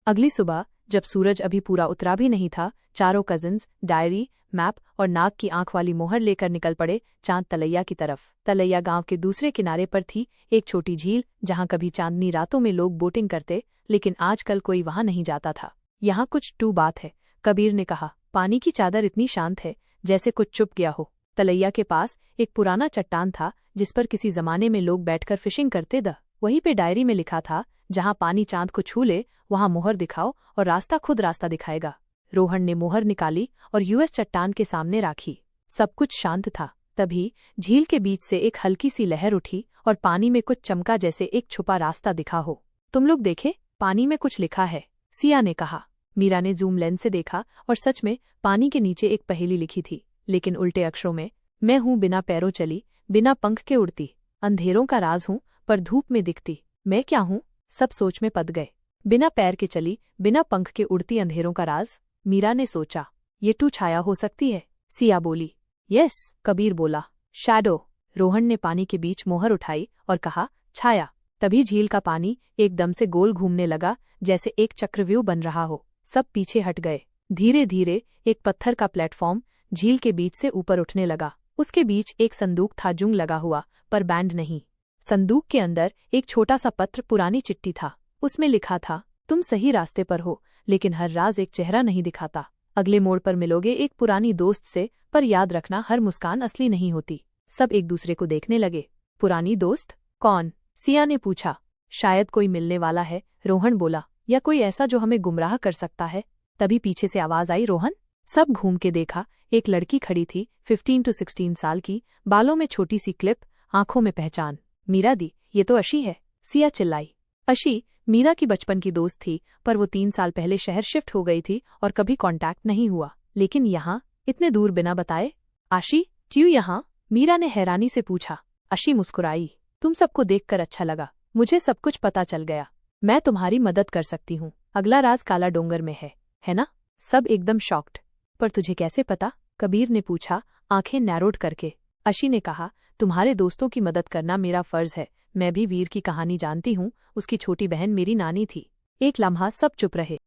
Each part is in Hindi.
अगली सुबह जब सूरज अभी पूरा उतरा भी नहीं था, चारों कजिन्स डायरी, मैप और नाक की आंख वाली मोहर लेकर निकल पड़े चांद तलैया की तरफ। तलैया गांव के दूसरे किनारे पर थी एक छोटी झील, जहां कभी चांदनी रातों में लोग बोटिंग करते, लेकिन आजकल कोई वहां नहीं जाता था। यहाँ कुछ टू बात है, कबीर ने कहा। पानी की चादर इतनी शांत है जैसे कुछ चुप गया हो। तलैया के पास एक पुराना चट्टान था जिस पर किसी जमाने में लोग बैठकर फिशिंग करते द वहीं पे डायरी में लिखा था, जहां पानी चांद को छू ले वहां मोहर दिखाओ और रास्ता खुद रास्ता दिखाएगा। रोहन ने मोहर निकाली और यूएस चट्टान के सामने राखी। सब कुछ शांत था। तभी झील के बीच से एक हल्की सी लहर उठी और पानी में कुछ चमका, जैसे एक छुपा रास्ता दिखा हो। तुम लोग देखे, पानी में कुछ लिखा है, सिया ने कहा। मीरा ने जूम लेंस से देखा और सच में पानी के नीचे एक पहेली लिखी थी, लेकिन उल्टे अक्षरों में। मैं हूँ बिना पैरों चली, बिना पंख के उड़ती, अंधेरों का राज हूँ पर धूप में दिखती। मैं क्या हूँ? सब सोच में पद गए। बिना पैर के चली, बिना पंख के उड़ती, अंधेरों का राज। मीरा ने सोचा, ये टू छाया हो सकती है। सिया बोली, यस। कबीर बोला, शैडो। रोहन ने पानी के बीच मोहर उठाई और कहा, छाया। तभी झील का पानी एकदम से गोल घूमने लगा, जैसे एक चक्रव्यूह बन रहा हो। सब पीछे हट गए। धीरे धीरे एक पत्थर का प्लेटफॉर्म झील के बीच से ऊपर उठने लगा। उसके बीच एक संदूक था, जुंग लगा हुआ पर बैंड नहीं। संदूक के अंदर एक छोटा सा पत्र, पुरानी चिट्ठी था। उसमें लिखा था, तुम सही रास्ते पर हो, लेकिन हर राज एक चेहरा नहीं दिखाता। अगले मोड़ पर मिलोगे एक पुरानी दोस्त से, पर याद रखना हर मुस्कान असली नहीं होती। सब एक दूसरे को देखने लगे। पुरानी दोस्त? कौन? सिया ने पूछा। शायद कोई मिलने वाला है, रोहन बोला, या कोई ऐसा जो हमें गुमराह कर सकता है। तभी पीछे से आवाज आई, रोहन। सब घूम के देखा। एक लड़की खड़ी थी, 15 to 16 साल की, बालों में छोटी सी क्लिप, आंखों में पहचान। मीरा दी, ये तो अशी है, सिया चिल्लाई। अशी मीरा की बचपन की दोस्त थी, पर वो 3 साल पहले शहर शिफ्ट हो गई थी और कभी कांटेक्ट नहीं हुआ। लेकिन यहाँ इतने दूर बिना बताए? आशी, ट्यू यहाँ? मीरा ने हैरानी से पूछा। अशी मुस्कुराई, तुम सबको देखकर अच्छा लगा। मुझे सब कुछ पता चल गया। मैं तुम्हारी मदद कर सकती हूँ। अगला राज काला डोंगर में है ना? सब एकदम शॉक्ड। पर तुझे कैसे पता? कबीर ने पूछा, आंखें नैरोड करके। अशी ने कहा, तुम्हारे दोस्तों की मदद करना मेरा फर्ज है। मैं भी वीर की कहानी जानती हूँ, उसकी छोटी बहन मेरी नानी थी। एक लम्हा सब चुप रहे।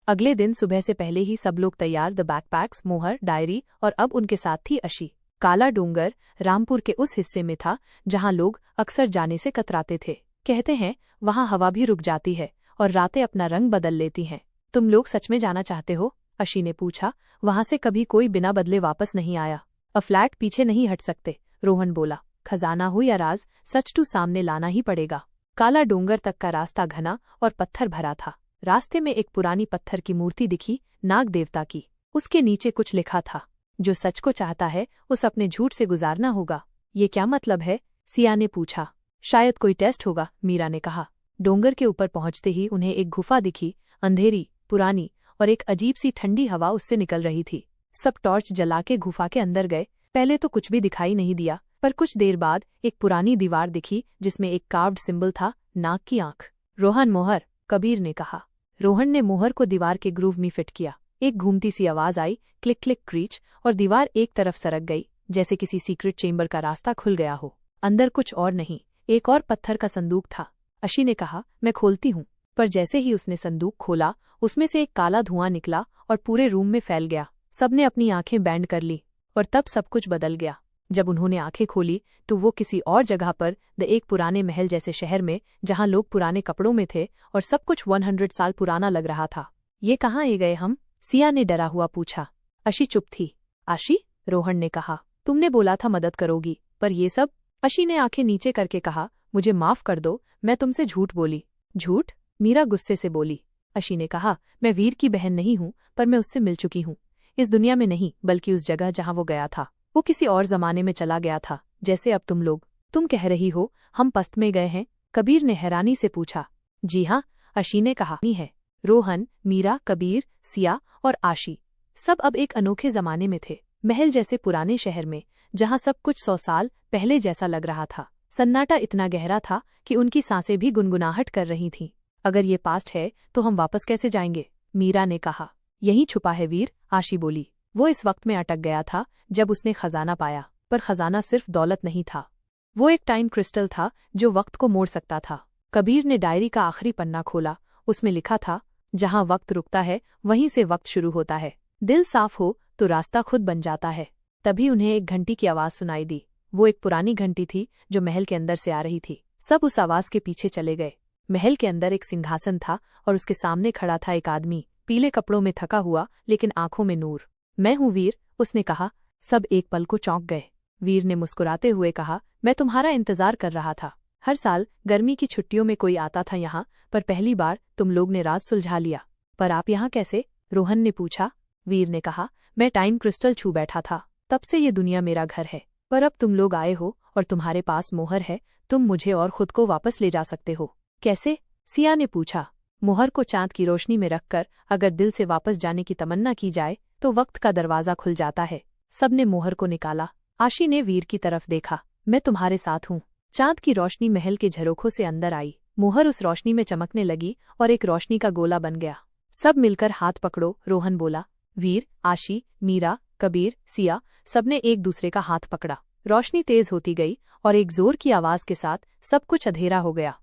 अगले दिन सुबह से पहले ही सब लोग तैयार, द बैकपैक्स, मोहर, डायरी, और अब उनके साथ थी अशी। काला डोंगर रामपुर के उस हिस्से में था जहाँ लोग अक्सर जाने से कतराते थे। कहते हैं वहाँ हवा भी रुक जाती है और रातें अपना रंग बदल लेती हैं। तुम लोग सच में जाना चाहते हो? अशी ने पूछा। वहां से कभी कोई बिना बदले वापस नहीं आया। फ्लैट पीछे नहीं हट सकते, रोहन बोला। खजाना हो या राज, सच टू सामने लाना ही पड़ेगा। काला डोंगर तक का रास्ता घना और पत्थर भरा था। रास्ते में एक पुरानी पत्थर की मूर्ति दिखी, नाग देवता की। उसके नीचे कुछ लिखा था, जो सच को चाहता है उस अपने झूठ से गुजारना होगा। ये क्या मतलब है? सिया ने पूछा। शायद कोई टेस्ट होगा, मीरा ने कहा। डोंगर के ऊपर पहुंचते ही उन्हें एक गुफा दिखी, अंधेरी, पुरानी, और एक अजीब सी ठंडी हवा उससे निकल रही थी। सब टॉर्च जला के गुफा के अंदर गए। पहले तो कुछ भी दिखाई नहीं दिया, पर कुछ देर बाद एक पुरानी दीवार दिखी जिसमें एक कार्व्ड सिंबल था, नाग की आंख। रोहन, मोहर, कबीर ने कहा। रोहन ने मोहर को दीवार के ग्रूव में फिट किया। एक घूमती सी आवाज आई, क्लिक क्लिक क्रीच, और दीवार एक तरफ सरक गई, जैसे किसी सीक्रेट चेंबर का रास्ता खुल गया हो। अंदर कुछ और नहीं, एक और पत्थर का संदूक था। अशी ने कहा, मैं खोलती हूँ। पर जैसे ही उसने संदूक खोला, उसमें से एक काला धुआं निकला और पूरे रूम में फैल गया। सबने अपनी आंखें बैंड कर ली और तब सब कुछ बदल गया। जब उन्होंने आंखें खोली तो वो किसी और जगह पर, एक पुराने महल जैसे शहर में, जहां लोग पुराने कपड़ों में थे और सब कुछ 100 साल पुराना लग रहा था। ये कहाँ आ गए हम? सिया ने डरा हुआ पूछा। अशी चुप थी। आशी, रोहन ने कहा, तुमने बोला था मदद करोगी, पर ये सब? अशी ने आंखें नीचे करके कहा, मुझे माफ कर दो, मैं तुमसे झूठ बोली। झूठ? मीरा गुस्से से बोली। अशी ने कहा, मैं वीर की बहन नहीं हूँ, पर मैं उससे मिल चुकी हूँ। इस दुनिया में नहीं, बल्कि उस जगह जहाँ वो गया था। वो किसी और जमाने में चला गया था, जैसे अब तुम लोग। तुम कह रही हो हम पस्त में गए हैं? कबीर ने हैरानी से पूछा। जी हाँ, अशी ने कहा। नहीं है। रोहन, मीरा, कबीर, सिया और आशी सब अब एक अनोखे जमाने में थे। महल जैसे पुराने शहर में, जहाँ सब कुछ 100 साल पहले जैसा लग रहा था। सन्नाटा इतना गहरा था कि उनकी सांसें भी गुनगुनाहट कर रही थीं। अगर ये पास्ट है तो हम वापस कैसे जाएंगे? मीरा ने कहा। यही छुपा है वीर, आशी बोली। वो इस वक्त में अटक गया था जब उसने खजाना पाया, पर खजाना सिर्फ दौलत नहीं था। वो एक टाइम क्रिस्टल था जो वक्त को मोड़ सकता था। कबीर ने डायरी का आखिरी पन्ना खोला। उसमें लिखा था, जहाँ वक्त रुकता है वहीं से वक्त शुरू होता है। दिल साफ हो तो रास्ता खुद बन जाता है। तभी उन्हें एक घंटी की आवाज़ सुनाई दी। वो एक पुरानी घंटी थी जो महल के अंदर से आ रही थी। सब उस आवाज़ के पीछे चले गए। महल के अंदर एक सिंहासन था और उसके सामने खड़ा था एक आदमी, पीले कपड़ों में थका हुआ लेकिन आंखों में नूर। मैं हूँ वीर, उसने कहा। सब एक पल को चौंक गए। वीर ने मुस्कुराते हुए कहा, मैं तुम्हारा इंतजार कर रहा था। हर साल गर्मी की छुट्टियों में कोई आता था यहाँ, पर पहली बार तुम लोग ने राज सुलझा लिया। पर आप यहाँ कैसे? रोहन ने पूछा। वीर ने कहा, मैं टाइम क्रिस्टल छू बैठा था, तब से ये दुनिया मेरा घर है। पर अब तुम लोग आए हो और तुम्हारे पास मोहर है, तुम मुझे और खुद को वापस ले जा सकते हो। कैसे? सिया ने पूछा। मोहर को चांद की रोशनी में रखकर अगर दिल से वापस जाने की तमन्ना की जाए तो वक्त का दरवाजा खुल जाता है। सबने मोहर को निकाला। आशी ने वीर की तरफ देखा। मैं तुम्हारे साथ हूँ। चांद की रोशनी महल के झरोखों से अंदर आई। मोहर उस रोशनी में चमकने लगी और एक रोशनी का गोला बन गया। सब मिलकर हाथ पकड़ो, रोहन बोला। वीर, आशी, मीरा, कबीर, सिया सबने एक दूसरे का हाथ पकड़ा। रोशनी तेज होती गई और एक जोर की आवाज के साथ सब कुछ अंधेरा हो गया। ...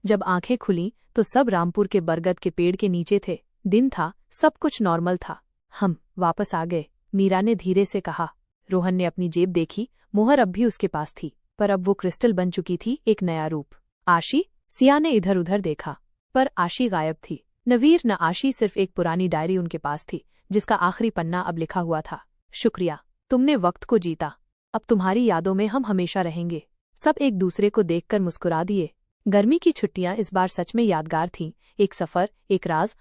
जब आंखें खुलीं तो सब रामपुर के बरगद के पेड़ के नीचे थे। दिन था, सब कुछ नॉर्मल था। हम वापस आ गए, मीरा ने धीरे से कहा। रोहन ने अपनी जेब देखी। मोहर अब भी उसके पास थी, पर अब वो क्रिस्टल बन चुकी थी, एक नया रूप। आशी? सिया ने इधर उधर देखा, पर आशी गायब थी। न वीर न आशी, सिर्फ एक पुरानी डायरी उनके पास थी जिसका आखिरी पन्ना अब लिखा हुआ था, शुक्रिया, तुमने वक्त को जीता। अब तुम्हारी यादों में हम हमेशा रहेंगे। सब एक दूसरे को देखकर मुस्कुरा दिए। गर्मी की छुट्टियां इस बार सच में यादगार थीं। एक सफर, एक राज